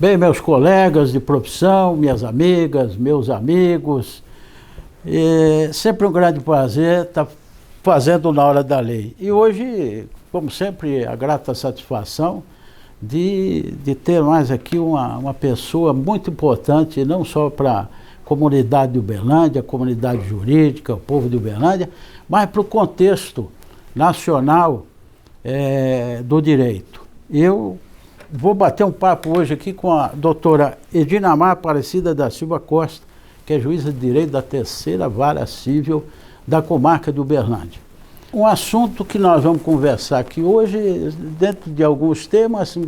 Bem, meus colegas de profissão, minhas amigas, meus amigos, sempre um grande prazer estar fazendo Na Hora da Lei. E hoje, como sempre, a grata satisfação de ter mais aqui uma pessoa muito importante, não só para a comunidade de Uberlândia, a comunidade jurídica, o povo de Uberlândia, mas para o contexto nacional do direito. Eu vou bater um papo hoje aqui com a doutora Edinamar Aparecida da Silva Costa, que é juíza de direito da Terceira Vara Civil da comarca de Uberlândia. Um assunto que nós vamos conversar aqui hoje, dentro de alguns temas,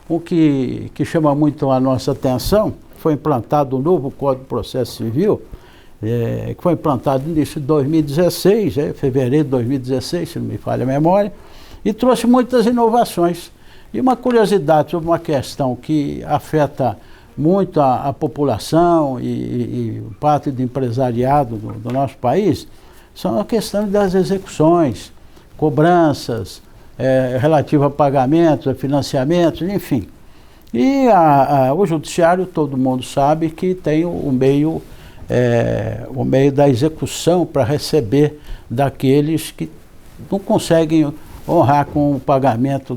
o que chama muito a nossa atenção, foi implantado o novo Código de Processo Civil, que foi implantado no início de 2016, fevereiro de 2016, se não me falha a memória, e trouxe muitas inovações. E uma curiosidade sobre uma questão que afeta muito a população e o parte do empresariado do nosso país, são a questão das execuções, cobranças, relativa a pagamentos, a financiamentos, enfim. E o judiciário, todo mundo sabe que tem o meio da execução para receber daqueles que não conseguem honrar com o pagamento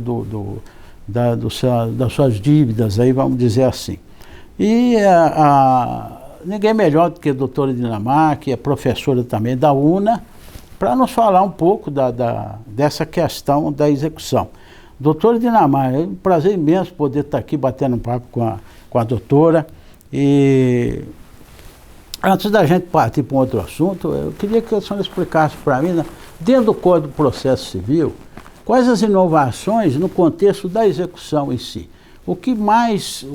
das suas dívidas, aí vamos dizer assim. E ninguém melhor do que a doutora Edinamar, que é professora também da UNA, para nos falar um pouco dessa questão da execução. Doutora Edinamar, é um prazer imenso poder estar aqui batendo um papo com a doutora. E antes da gente partir para um outro assunto, eu queria que a senhora explicasse para mim, dentro do Código de Processo Civil, quais as inovações no contexto da execução em si. O que mais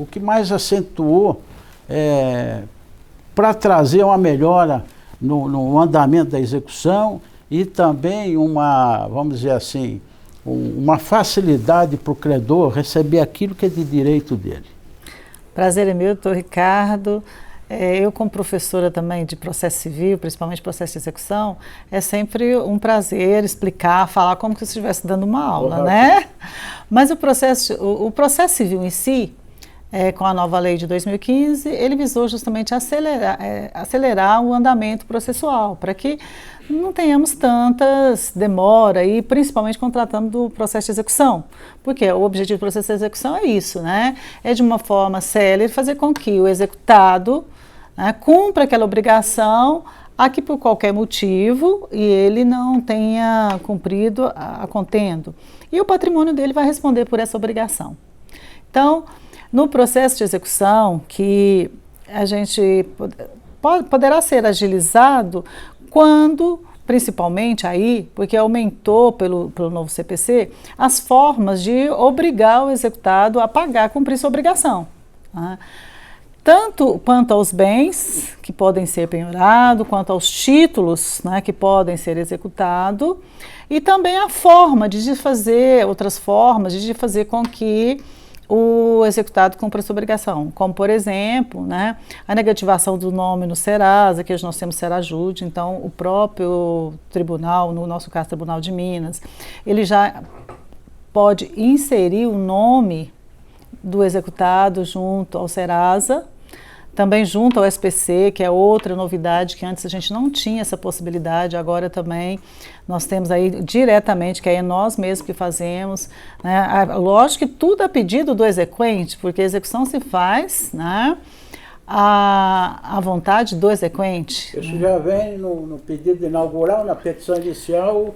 acentuou para trazer uma melhora no andamento da execução e também vamos dizer assim, uma facilidade para o credor receber aquilo que é de direito dele. Prazer é meu, doutor Ricardo. Eu, como professora também de processo civil, principalmente processo de execução, é sempre um prazer explicar, falar como se eu estivesse dando uma aula, né? Mas o processo civil em si, com a nova lei de 2015, ele visou justamente acelerar o andamento processual, para que não tenhamos tantas demora e principalmente contratando do processo de execução, porque o objetivo do processo de execução é isso, né? É de uma forma célere fazer com que o executado cumpra aquela obrigação aqui por qualquer motivo e ele não tenha cumprido a contento. E o patrimônio dele vai responder por essa obrigação. Então, no processo de execução, que a gente poderá ser agilizado quando, principalmente aí, porque aumentou pelo novo CPC, as formas de obrigar o executado a pagar, cumprir sua obrigação. Tanto quanto aos bens que podem ser penhorados, quanto aos títulos que podem ser executados, e também a forma outras formas de fazer com que o executado cumpra sua obrigação, como por exemplo, a negativação do nome no Serasa, que hoje nós temos Serajude, então o próprio tribunal, no nosso caso Tribunal de Minas, ele já pode inserir o nome do executado junto ao Serasa, também junto ao SPC, que é outra novidade, que antes a gente não tinha essa possibilidade, agora também nós temos aí diretamente, que aí é nós mesmos que fazemos, lógico que tudo a pedido do exequente, porque a execução se faz, à vontade do exequente. Isso já vem no pedido inaugural, na petição inicial,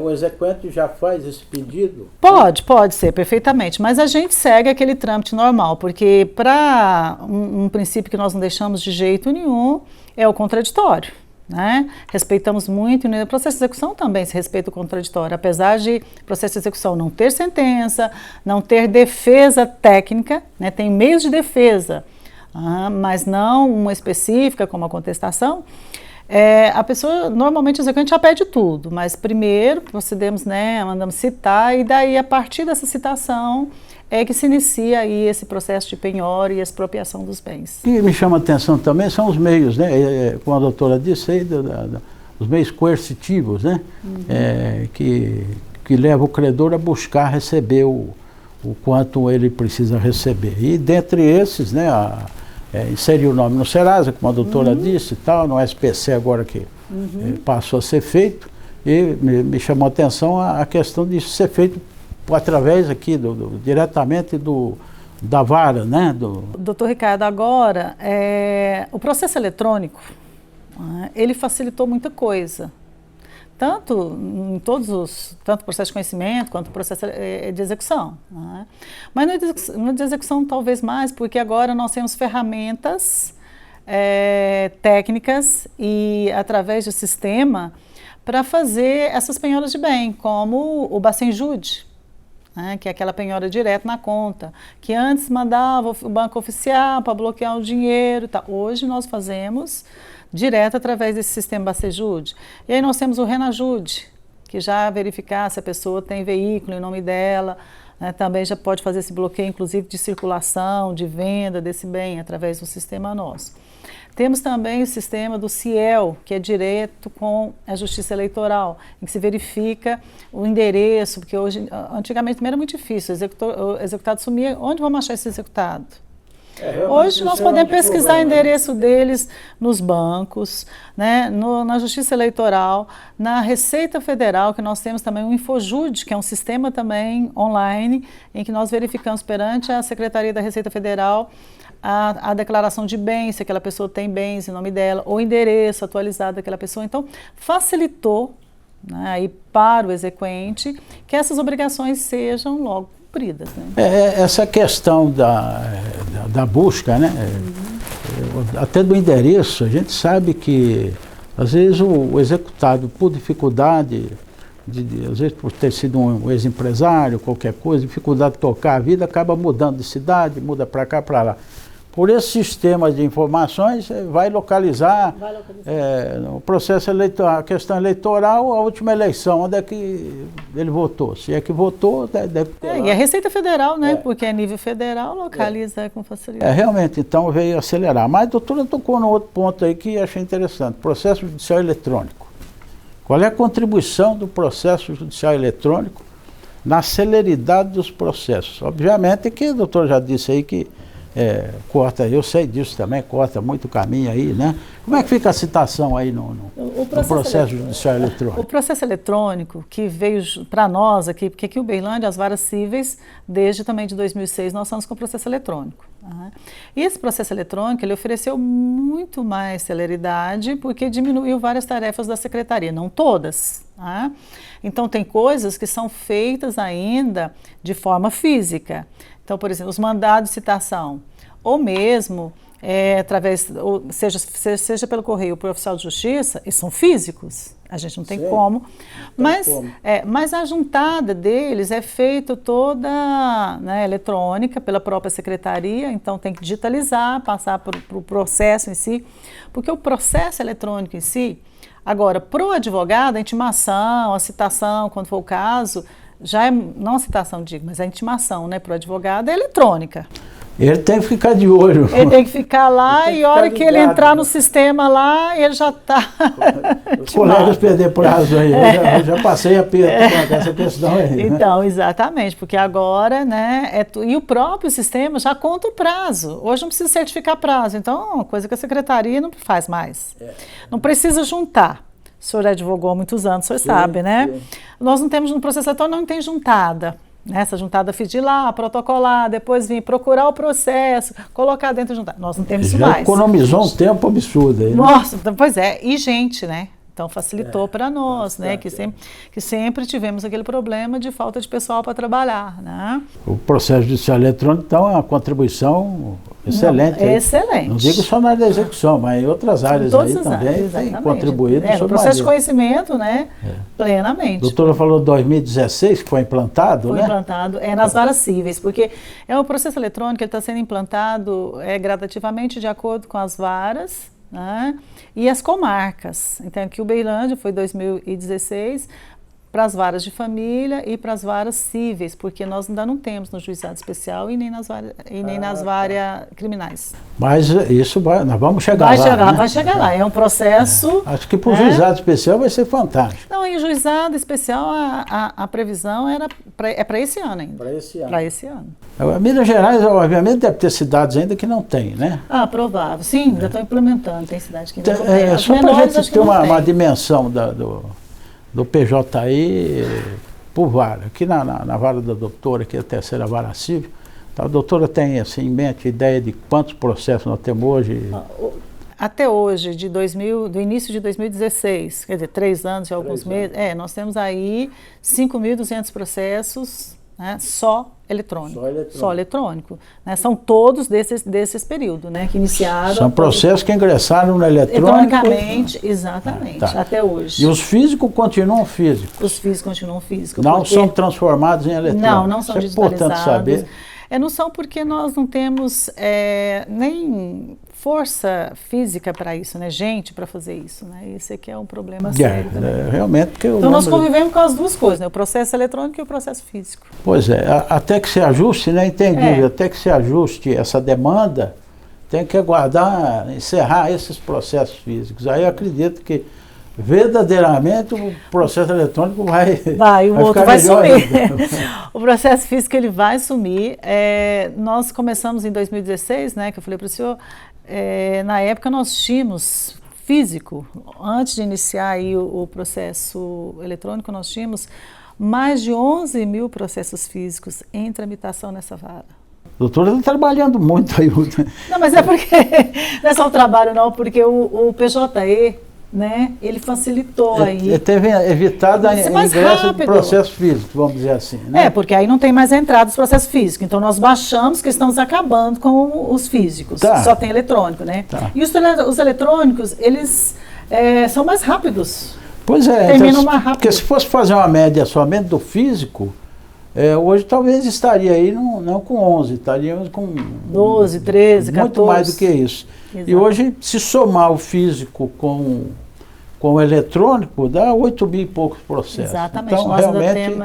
o exequente já faz esse pedido? Pode ser, perfeitamente, mas a gente segue aquele trâmite normal, porque para um princípio que nós não deixamos de jeito nenhum é o contraditório. Respeitamos muito, e no processo de execução também se respeita o contraditório, apesar de processo de execução não ter sentença, não ter defesa técnica, tem meios de defesa, mas não uma específica como a contestação. A pessoa, normalmente o exequente já pede tudo, mas primeiro procedemos, mandamos citar, e daí a partir dessa citação é que se inicia aí esse processo de penhora e expropriação dos bens. E me chama a atenção também são os meios, como a doutora disse aí, os meios coercitivos, que leva o credor a buscar receber o quanto ele precisa receber. E dentre esses, né, inserir o nome no Serasa, como a doutora disse e tal, no SPC agora que passou a ser feito, e me chamou a atenção a questão de ser feito através aqui, diretamente da vara, né? Doutor Ricardo, agora, o processo eletrônico, ele facilitou muita coisa. Tanto em tanto o processo de conhecimento quanto o processo de execução. Né? Mas no de execução talvez mais, porque agora nós temos ferramentas técnicas e através do sistema para fazer essas penhoras de bem, como o Bacenjude, né, que é aquela penhora direto na conta, que antes mandava o banco oficial para bloquear o dinheiro. Tá. Hoje nós fazemos direto através desse sistema Bacenjude. E aí nós temos o Renajude, que já verificar se a pessoa tem veículo em nome dela, né, também já pode fazer esse bloqueio, inclusive de circulação, de venda desse bem, através do sistema nosso. Temos também o sistema do CIEL, que é direto com a Justiça Eleitoral, em que se verifica o endereço, porque antigamente também era muito difícil, o executado sumia, onde vamos achar esse executado? Hoje nós podemos pesquisar o endereço deles nos bancos, né, na Justiça Eleitoral, na Receita Federal, que nós temos também o Infojude, que é um sistema também online, em que nós verificamos perante a Secretaria da Receita Federal a declaração de bens, se aquela pessoa tem bens em nome dela, ou endereço atualizado daquela pessoa. Então, facilitou, né, aí para o exequente que essas obrigações sejam logo cumpridas. Né? Essa questão da busca, né? Até do endereço, a gente sabe que, às vezes, o executado, por dificuldade, às vezes por ter sido um ex-empresário, qualquer coisa, dificuldade de tocar a vida, acaba mudando de cidade, muda para cá, para lá. Por esse sistema de informações, vai localizar o processo eleitoral, a questão eleitoral, a última eleição, onde é que ele votou. Se é que votou, deve ter. E a Receita Federal, né? Porque é nível federal, localiza com facilidade. Realmente, então veio acelerar. Mas a doutora tocou no outro ponto aí que achei interessante: processo judicial eletrônico. Qual é a contribuição do processo judicial eletrônico na celeridade dos processos? Obviamente que o doutor já disse aí que corta, eu sei disso também, corta muito caminho aí, né? Como é que fica a citação aí no processo judicial eletrônico? O processo eletrônico que veio para nós aqui, porque aqui o Uberlândia, as varas cíveis, desde também de 2006, nós estamos com o processo eletrônico. Uhum. E esse processo eletrônico, ele ofereceu muito mais celeridade, porque diminuiu várias tarefas da secretaria, não todas. Tá? Então, tem coisas que são feitas ainda de forma física. Então, por exemplo, os mandados de citação, ou mesmo através, seja pelo correio ou por oficial de justiça, eles são físicos, a gente não tem como, mas a juntada deles é feita toda, né, eletrônica pela própria secretaria, então tem que digitalizar, passar para o processo em si, porque o processo eletrônico em si, agora, para o advogado, a intimação, a citação, quando for o caso, já é, não a citação, digo, mas a intimação, né, para o advogado é eletrônica. Ele tem que ficar de olho. Ele tem que ficar lá e a hora que ele entrar no sistema lá, ele já está... Os colegas perder prazo aí, eu já passei a perder essa questão aí. Então, exatamente, porque agora, né, e o próprio sistema já conta o prazo. Hoje não precisa certificar prazo, então é uma coisa que a secretaria não faz mais. Não precisa juntar. O senhor advogou há muitos anos, o senhor sabe, né? Sim. Nós não temos no processo eletrônico, não tem juntada. Essa juntada fiz de lá, protocolar, depois vir procurar o processo, colocar dentro de juntada. Nós não temos isso mais. Já economizou um tempo absurdo aí, né? Nossa, pois é, e gente, né? Então facilitou para nós, né? Que sempre tivemos aquele problema de falta de pessoal para trabalhar, né? O processo judicial eletrônico, então, é uma contribuição excelente. Não, excelente. Não digo só na área da execução, mas em outras áreas aí também tem contribuído. No processo de conhecimento, né? Plenamente. A doutora falou 2016 que foi implantado, né? Foi implantado, nas varas cíveis, porque o processo eletrônico, ele está sendo implantado gradativamente de acordo com as varas, né? E as comarcas. Então, aqui o Uberlândia foi 2016, para as varas de família e para as varas cíveis, porque nós ainda não temos no juizado especial e nem nas varas criminais. Mas isso nós vamos chegar lá. Né? Vai chegar lá, é um processo... Acho que para o juizado especial vai ser fantástico. Não, em juizado especial a previsão é para esse ano ainda. Para esse ano. Minas Gerais, obviamente, deve ter cidades ainda que não tem, né? Ah, provável. Sim, ainda estão implementando, tem cidade que ainda não tem. Só para a gente ter uma dimensão do PJI por vara. Aqui na vara da doutora, que é a terceira vara civil, a doutora tem assim, em mente ideia de quantos processos nós temos hoje? Até hoje, do início de 2016, quer dizer, 3 anos e alguns meses, nós temos aí 5.200 processos, né, só eletrônico. Né, são todos desses períodos, né, que iniciaram... São processos que ingressaram no eletrônico. Eletronicamente, exatamente, até hoje. E os físicos continuam físicos? Os físicos continuam físicos. Não são transformados em eletrônico? Não são digitalizados. É importante saber. Não são porque nós não temos nem força física para isso, né? Gente para fazer isso, né? Esse aqui é um problema sério também. Realmente, porque então nós convivemos com as duas coisas, né? O processo eletrônico e o processo físico. Pois é, até que se ajuste, né? Entendi, até que se ajuste essa demanda, tem que aguardar, encerrar esses processos físicos. Aí eu acredito que verdadeiramente o processo eletrônico o outro vai sumir. O processo físico ele vai sumir. Nós começamos em 2016, né, que eu falei para o senhor, na época nós tínhamos físico, antes de iniciar aí o processo eletrônico, nós tínhamos mais de 11.000 processos físicos em tramitação nessa vara. Doutora está trabalhando muito aí. Não, mas é porque, não é só o trabalho não, porque o PJE, né, ele facilitou aí. Ele teve evitado a ingresso de processo físico, vamos dizer assim, né? Porque aí não tem mais a entrada dos processos físicos. Então nós baixamos que estamos acabando com os físicos. Só tem eletrônico, né? E os eletrônicos, eles são mais rápidos. Pois é. Terminam mais rápido. Porque se fosse fazer uma média somente do físico, hoje talvez estaria aí não com 11, estaríamos com 12, 13, 14. Muito mais do que isso. Exato. E hoje, se somar o físico com o eletrônico, dá 8.000 e poucos processos. Exatamente. Então, nós realmente,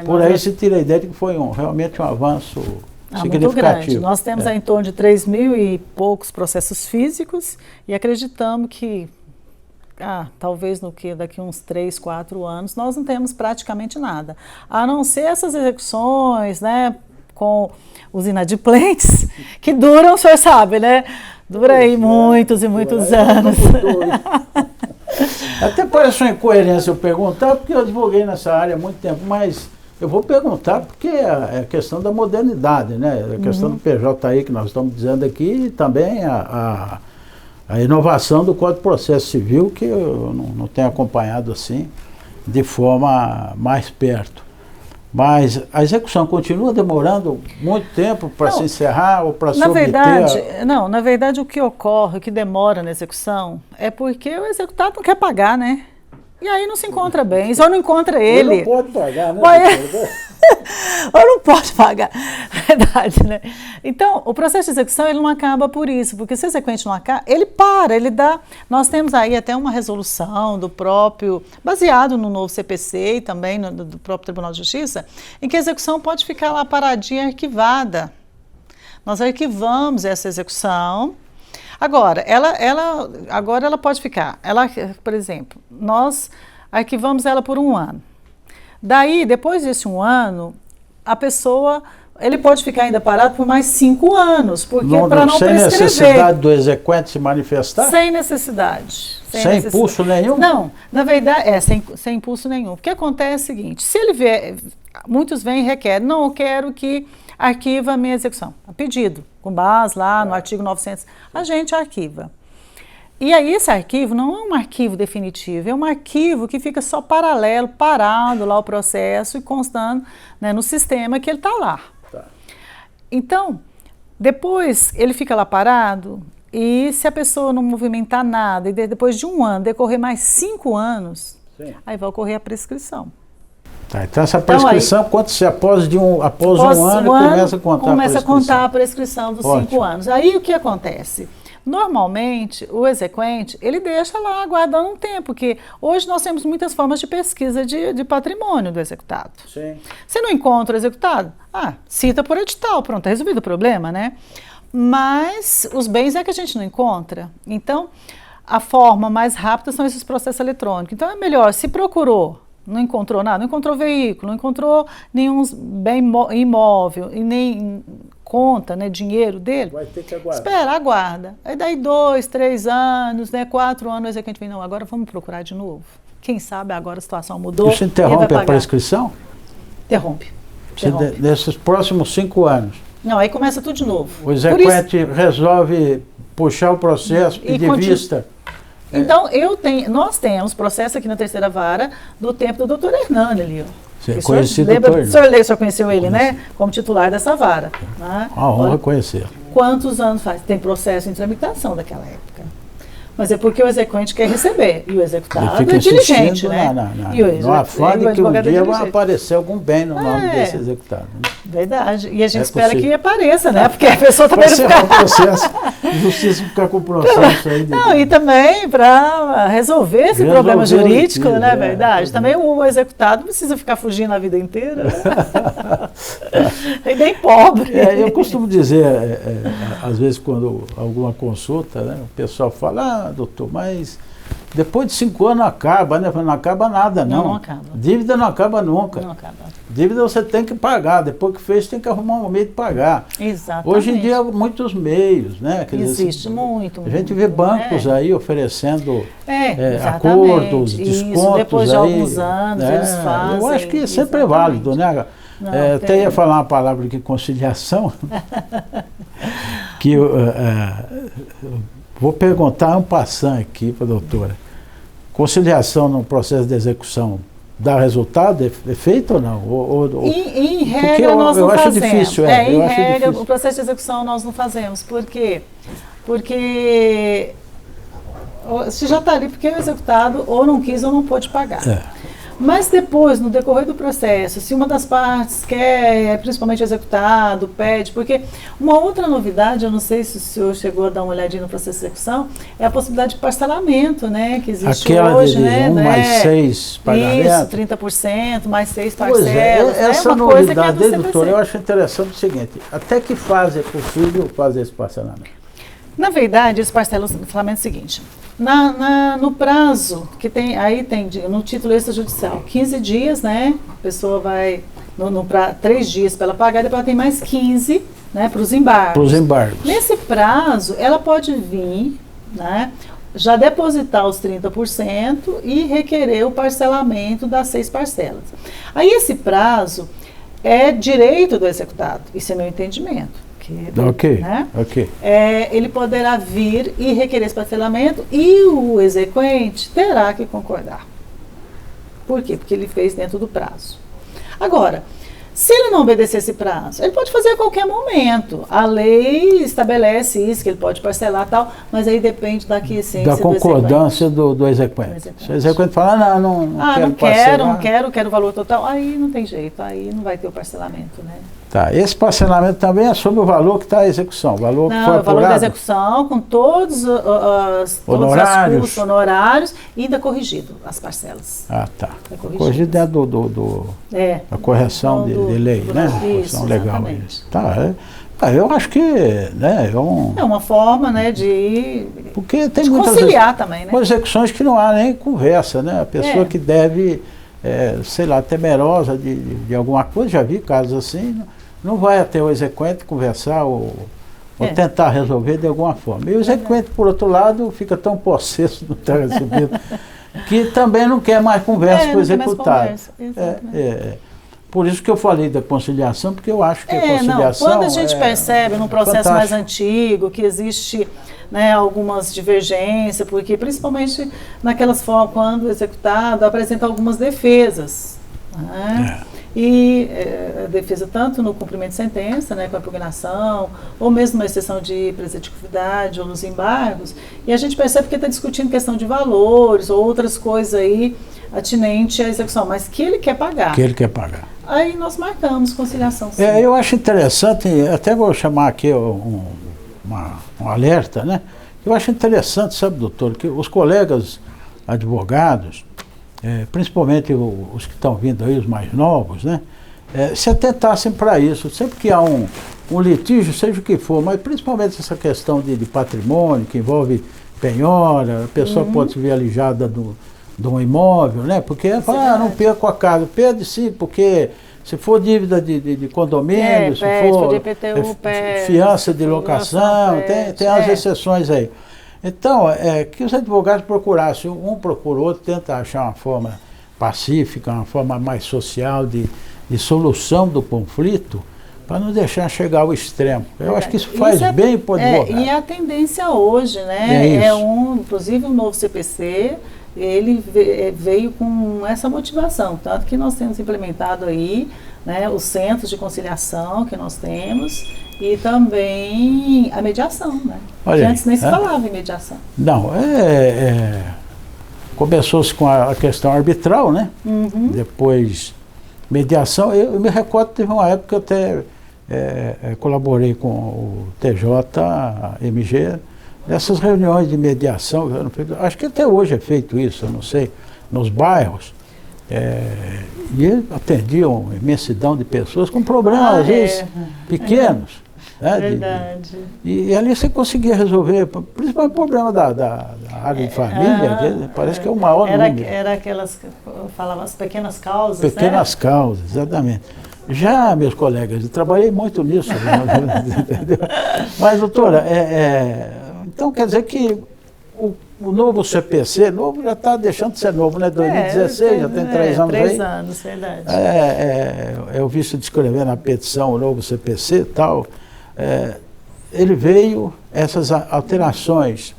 por aí se tira a ideia de que foi realmente um avanço significativo. Muito grande. Nós temos aí em torno de 3.000 e poucos processos físicos e acreditamos que talvez daqui uns 3, 4 anos, nós não temos praticamente nada. A não ser essas execuções, né, com os inadimplentes, que duram, o senhor sabe, né? Dura aí muitos e muitos anos. Até parece uma incoerência eu perguntar, porque eu advoguei nessa área há muito tempo, mas eu vou perguntar porque é a questão da modernidade, né? A questão do PJI que nós estamos dizendo aqui e também a inovação do Código de Processo Civil, que eu não tenho acompanhado assim de forma mais perto. Mas a execução continua demorando muito tempo para se encerrar ou para se obter? Na verdade o que ocorre, o que demora na execução, é porque o executado não quer pagar, né? E aí não se encontra bem, só não encontra ele. Ele não pode pagar, né? Ou não pode pagar, verdade, né? Então, o processo de execução ele não acaba por isso, porque se o exequente não acaba, ele para, ele dá... Nós temos aí até uma resolução do próprio, baseado no novo CPC e também do próprio Tribunal de Justiça, em que a execução pode ficar lá paradinha, arquivada. Nós arquivamos essa execução. Agora, ela pode ficar, por exemplo, nós arquivamos ela por 1 ano. Daí, depois desse 1 ano, ele pode ficar ainda parado por mais 5 anos, porque para não prescrever. Sem necessidade do exequente se manifestar? Sem necessidade. Sem impulso nenhum? Não, na verdade, sem impulso nenhum. O que acontece é o seguinte, se ele vier, muitos vêm e requerem, não, eu quero que arquiva a minha execução, a pedido, com base lá no artigo 900, a gente arquiva. E aí esse arquivo não é um arquivo definitivo, é um arquivo que fica só paralelo, parado lá o processo e constando, né, no sistema que ele está lá. Então, depois ele fica lá parado e se a pessoa não movimentar nada e depois de 1 ano, decorrer mais 5 anos, aí vai ocorrer a prescrição. Então essa prescrição, quando após um ano, começa a contar a prescrição dos 5 anos. Aí o que acontece? Normalmente, o exequente, ele deixa lá aguardando um tempo, porque hoje nós temos muitas formas de pesquisa de patrimônio do executado. Sim. Você não encontra o executado? Cita por edital, pronto, é resolvido o problema, né? Mas os bens é que a gente não encontra. Então, a forma mais rápida são esses processos eletrônicos. Então, é melhor, se procurou, não encontrou nada, não encontrou veículo, não encontrou nenhum bem imóvel e nem conta, né, dinheiro dele, vai ter que aguardar. Espera, aguarda. Aí daí 2, 3 anos, né, 4 anos, aí que a gente vem, não, agora vamos procurar de novo. Quem sabe agora a situação mudou. Isso interrompe a prescrição? Interrompe. Desses próximos 5 anos. Não, aí começa tudo de novo. O exequente resolve puxar o processo, pedir vista. Então, nós temos processo aqui na terceira vara do tempo do doutor Hernani ali, ó. Conhecido o senhor conheceu ele, né? Como titular dessa vara. Né? A honra conhecer. Quantos anos faz? Tem processo em tramitação daquela época. Mas é porque o exequente quer receber. E o executado é diligente, né? No afã de que um dia vai aparecer algum bem no nome desse executado. Né? Verdade. E a gente espera que apareça, né? Porque a pessoa também não fica... o processo. Justiça ficar com o processo aí. Não, e também para resolver esse problema jurídico, né? Verdade. Também o executado não precisa ficar fugindo a vida inteira. Né? E nem pobre. Eu costumo dizer, às vezes, quando alguma consulta, né, o pessoal fala, doutor, mas depois de 5 anos acaba, né? Não acaba nada, não. Não acaba. Dívida não acaba nunca. Não acaba. Dívida você tem que pagar, depois que fez tem que arrumar um meio de pagar. Exatamente. Hoje em dia, muitos meios, né? Existe muito. A gente vê bancos aí oferecendo acordos, descontos. Depois de aí, alguns anos eles fazem. Eu acho que sempre é válido, né? Até ia falar uma palavra aqui, conciliação, que vou perguntar um passant aqui para a doutora. Conciliação no processo de execução dá resultado? É feito ou não? Em regra, nós não fazemos. Acho difícil, em regra, o processo de execução nós não fazemos. Por quê? Porque se já está ali, porque o executado ou não quis ou não pôde pagar. Mas depois, no decorrer do processo, se uma das partes quer, principalmente o executado, pede, porque uma outra novidade, eu não sei se o senhor chegou a dar uma olhadinha no processo de execução, é a possibilidade de parcelamento, né, que existe aquela hoje, de né? mais 6 pagamentos. Isso, 30%, mais 6 parcelas. Essa uma coisa que novidade, doutor, eu acho interessante o seguinte, até que fase é possível fazer esse parcelamento? Na verdade, esse parcelamento é o seguinte, no prazo que tem, aí tem no título extrajudicial, 15 dias, né? A pessoa vai, 3 dias para ela pagar, depois ela tem mais 15, né, para os embargos. Para os embargos. Nesse prazo, ela pode vir, né, já depositar os 30% e requerer o parcelamento das 6 parcelas. Aí esse prazo é direito do executado, isso é meu entendimento. Ok, né? ok. Ele poderá vir e requerer esse parcelamento e o exequente terá que concordar. Por quê? Porque ele fez dentro do prazo. Agora, se ele não obedecer esse prazo, ele pode fazer a qualquer momento. A lei estabelece isso, que ele pode parcelar e tal, mas aí depende da aquiescência da concordância do exequente. Se o exequente falar, não quero o valor total, aí não tem jeito, aí não vai ter o parcelamento, né? Tá, esse parcelamento também é sobre o valor que está a execução, o valor que foi apurado? O valor da execução, com todos os custos honorários e ainda corrigido as parcelas. Ah, tá. Corrigido dentro da correção de lei, né? Correção legal. Tá, eu acho que é uma forma, né, de conciliar também, né? Com execuções que não há nem conversa, né? A pessoa que deve, sei lá, temerosa de alguma coisa, já vi casos assim, não vai até o exequente conversar ou tentar resolver de alguma forma. E o exequente, por outro lado, fica tão possesso do ter recebido que também não quer mais conversa com o executado. Por isso que eu falei da conciliação, porque eu acho que a conciliação... Quando a gente percebe num processo mais antigo que existe, né, algumas divergências, porque principalmente naquelas formas quando o executado apresenta algumas defesas, né? E a defesa tanto no cumprimento de sentença, né, com a impugnação, ou mesmo na exceção de predictividade ou nos embargos, e a gente percebe que está discutindo questão de valores ou outras coisas aí atinente à execução, mas que ele quer pagar. Que ele quer pagar. Aí nós marcamos conciliação. Sim. Eu acho interessante, até vou chamar aqui um alerta, né? Eu acho interessante, sabe, doutor, que os colegas advogados, principalmente os que estão vindo aí, os mais novos, né, se atentassem para isso. Sempre que há um litígio, seja o que for, mas principalmente essa questão de patrimônio, que envolve penhora, a pessoa pode se ver alijada de um imóvel, né? Porque não perco a casa. Perde sim, porque se for dívida de condomínio, se for fiança de locação, tem as exceções aí. Então, que os advogados procurassem, um procura o outro, tenta achar uma forma pacífica, uma forma mais social de solução do conflito, para não deixar chegar ao extremo. Eu acho que isso faz bem para o advogado. E a tendência hoje, né? Inclusive o novo CPC, ele veio com essa motivação, tanto que nós temos implementado aí, né, os centros de conciliação que nós temos e também a mediação, né? Olha que antes nem se falava em mediação. Não, começou-se com a questão arbitral, né? Depois mediação. Eu me recordo que teve uma época que eu até colaborei com o TJMG nessas reuniões de mediação. Acho que até hoje é feito isso, eu não sei, nos bairros. E atendiam uma imensidão de pessoas com problemas, às vezes, pequenos. Né, verdade. E ali você conseguia resolver, principalmente o problema da área de família, que parece que é o maior número. Era aquelas, eu falava, as pequenas causas, pequenas causas, exatamente. Já, meus colegas, eu trabalhei muito nisso. Entendeu? Mas, doutora, então quer dizer que o novo CPC, novo já está deixando de ser novo, né? 2016, já tem 3 anos aí. 3 anos, verdade. Eu vi se descrever na petição o novo CPC e tal. Ele veio, essas alterações,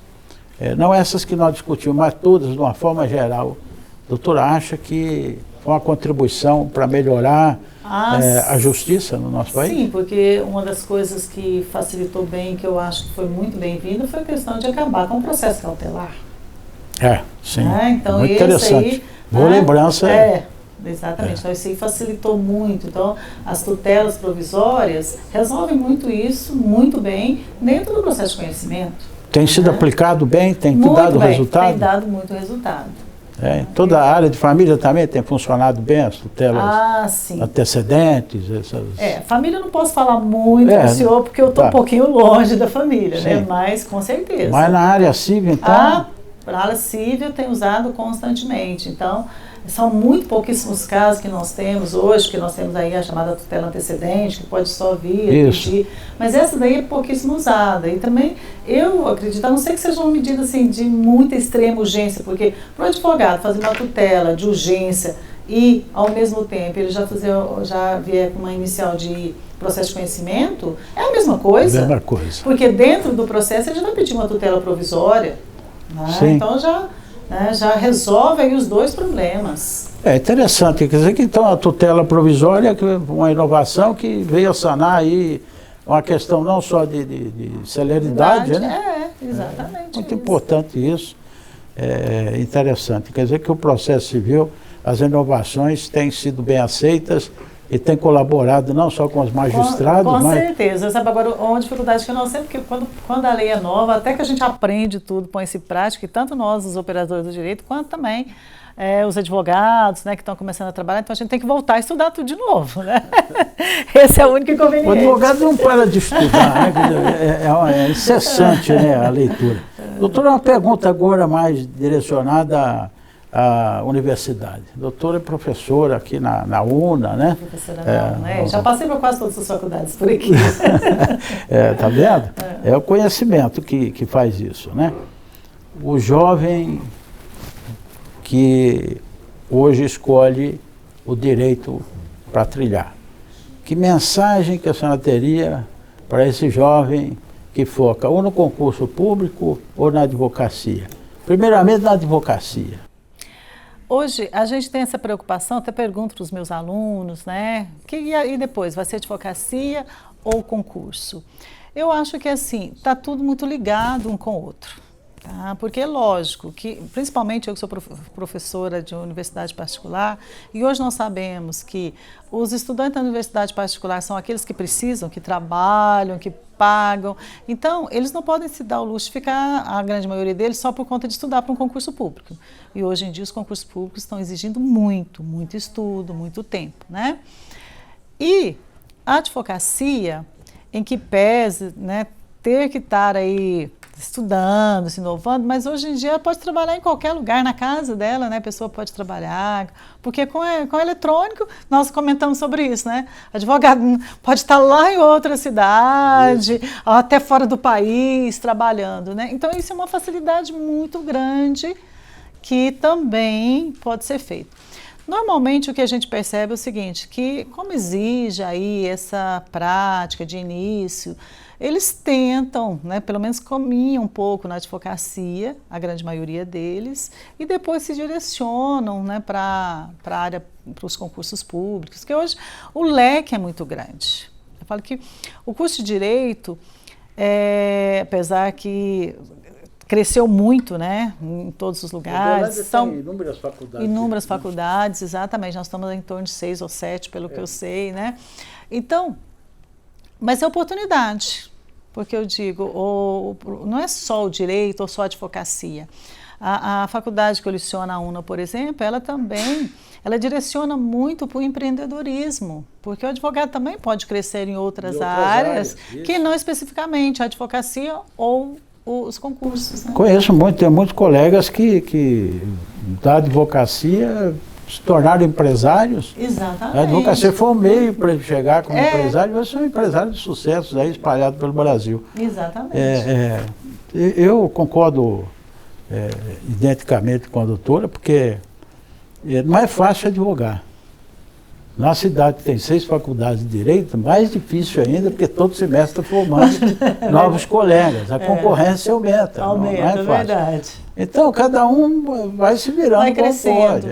não essas que nós discutimos, mas todas de uma forma geral. A doutora acha que foi uma contribuição para melhorar a justiça no nosso país? Sim, porque uma das coisas que facilitou bem, que eu acho que foi muito bem-vinda, foi a questão de acabar com o processo cautelar. Sim. Então, muito interessante. Boa lembrança. Exatamente. Então, isso aí facilitou muito. Então, as tutelas provisórias resolvem muito isso, muito bem, dentro do processo de conhecimento. Tem sido aplicado bem? Tem dado resultado? Tem dado muito resultado. Toda a área de família também tem funcionado bem, as tutelas antecedentes. Família eu não posso falar muito para o senhor, porque eu estou um pouquinho longe da família, né? Mas com certeza. Mas na área civil, então? A área civil tem usado constantemente. Então, são muito pouquíssimos casos que nós temos hoje, que nós temos aí a chamada tutela antecedente, que pode só vir, pedir, mas essa daí é pouquíssimo usada. E também, eu acredito, a não ser que seja uma medida assim, de muita extrema urgência, porque para o advogado fazer uma tutela de urgência e, ao mesmo tempo, ele já vier com uma inicial de processo de conhecimento, é a mesma coisa. Porque dentro do processo ele já vai pedir uma tutela provisória, né? Então já resolve aí os dois problemas. É interessante, quer dizer que então a tutela provisória é uma inovação que veio a sanar aí uma questão não só de celeridade, né? Exatamente. Muito importante isso, interessante. Quer dizer que o processo civil, as inovações têm sido bem aceitas e tem colaborado não só com os magistrados, com certeza. Sabe agora uma dificuldade que nós sempre, que quando a lei é nova, até que a gente aprende tudo, põe-se em prática, e tanto nós, os operadores do direito, quanto também os advogados, né, que estão começando a trabalhar, então a gente tem que voltar a estudar tudo de novo, né? Esse é o único inconveniente. O advogado não para de estudar, né? É incessante, né, a leitura. Doutora, uma pergunta agora mais direcionada à universidade. A doutora é professora aqui na UNA, né? Professora na UNA, já passei por quase todas as faculdades por aqui. Tá vendo? É o conhecimento que faz isso, né? O jovem que hoje escolhe o direito para trilhar. Que mensagem que a senhora teria para esse jovem que foca ou no concurso público ou na advocacia? Primeiramente na advocacia. Hoje a gente tem essa preocupação, até pergunto para os meus alunos, né? E depois, vai ser advocacia ou concurso? Eu acho que assim, está tudo muito ligado um com o outro. Tá? Porque é lógico que, principalmente eu que sou professora de universidade particular, e hoje nós sabemos que os estudantes da universidade particular são aqueles que precisam, que trabalham, que pagam. Então, eles não podem se dar o luxo de ficar, a grande maioria deles, só por conta de estudar para um concurso público. E hoje em dia os concursos públicos estão exigindo muito estudo, muito tempo, né? E a advocacia, em que pese, né, ter que estar aí estudando, se inovando, mas hoje em dia ela pode trabalhar em qualquer lugar, na casa dela, né? A pessoa pode trabalhar, porque com o eletrônico, nós comentamos sobre isso, né? Advogado pode estar lá em outra cidade, até fora do país, trabalhando, né? Então isso é uma facilidade muito grande que também pode ser feito. Normalmente o que a gente percebe é o seguinte, que como exige aí essa prática de início, eles tentam, né, pelo menos caminham um pouco na advocacia, a grande maioria deles, e depois se direcionam, né, para a área, para os concursos públicos, que hoje o leque é muito grande. Eu falo que o curso de Direito, apesar que cresceu muito, né, em todos os lugares. São inúmeras faculdades. Inúmeras faculdades, exatamente. Nós estamos em torno de 6 ou 7, pelo que eu sei, né? Então, mas é oportunidade, porque eu digo, não é só o direito ou só a advocacia. A faculdade que eu leciono, a UNA, por exemplo, ela direciona muito para o empreendedorismo, porque o advogado também pode crescer em outras áreas que não especificamente a advocacia ou os concursos. Né? Conheço muito, tem muitos colegas que da advocacia se tornaram empresários. Exatamente. A advocacia foi um meio para ele chegar como empresário, mas são empresários de sucesso aí espalhados pelo Brasil. Exatamente. Eu concordo identicamente com a doutora, porque não é fácil advogar. Na cidade que tem 6 faculdades de Direito, mais difícil ainda, porque todo semestre está formando novos colegas. A concorrência aumenta. Aumenta, não é fácil. Verdade. Então, cada um vai se virando vai crescendo, como pode.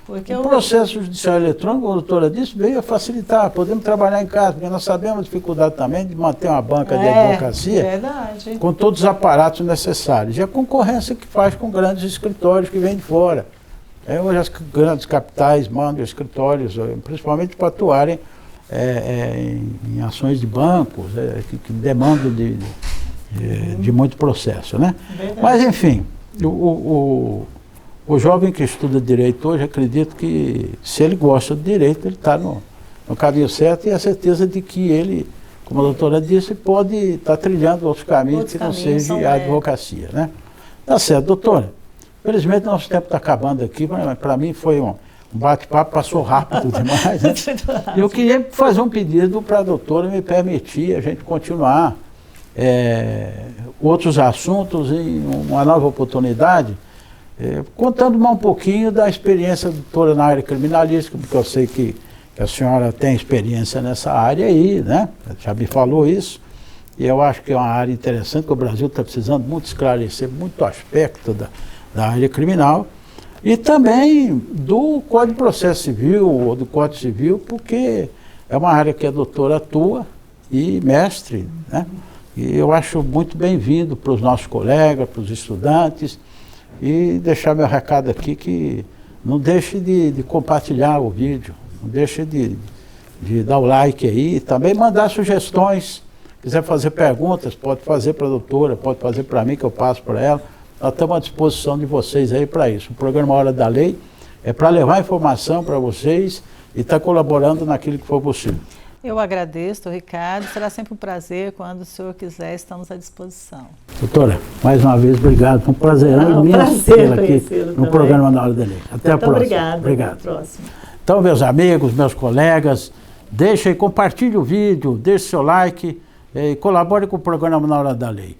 Porque o processo judicial eletrônico, a doutora disse, veio a facilitar. Podemos trabalhar em casa, porque nós sabemos a dificuldade também de manter uma banca de advocacia verdade. Com todos os aparatos necessários. E a concorrência que faz com grandes escritórios que vêm de fora. Hoje as grandes capitais mandam escritórios, principalmente para atuarem em ações de bancos, que demandam de muito processo, né? Mas, enfim, o jovem que estuda Direito hoje, acredito que, se ele gosta de Direito, ele está no caminho certo e a certeza de que ele, como a doutora disse, pode estar trilhando outros caminhos que não seja a advocacia, né? Tá certo, doutora. Infelizmente, nosso tempo está acabando aqui, mas para mim foi um bate-papo, passou rápido demais. Né? Eu queria fazer um pedido para a doutora me permitir a gente continuar outros assuntos em uma nova oportunidade, contando um pouquinho da experiência da doutora na área criminalística, porque eu sei que a senhora tem experiência nessa área aí, né? Já me falou isso, e eu acho que é uma área interessante, que o Brasil está precisando muito esclarecer muito aspecto da área criminal, e também do Código de Processo Civil, ou do Código Civil, porque é uma área que a doutora atua e mestre, né? E eu acho muito bem-vindo para os nossos colegas, para os estudantes, e deixar meu recado aqui que não deixe de compartilhar o vídeo, não deixe de dar o like aí, também mandar sugestões, quiser fazer perguntas, pode fazer para a doutora, pode fazer para mim que eu passo para ela. Nós estamos à disposição de vocês aí para isso. O programa Hora da Lei é para levar informação para vocês e estar colaborando naquilo que for possível. Eu agradeço, Ricardo. Será sempre um prazer. Quando o senhor quiser, estamos à disposição. Doutora, mais uma vez, obrigado. Foi um prazerão imenso tê-la aqui no programa Na Hora da Lei. Até a próxima. Obrigada. Obrigado. Até a próxima. Então, meus amigos, meus colegas, deixem, compartilhe o vídeo, deixe seu like e colabore com o programa Na Hora da Lei.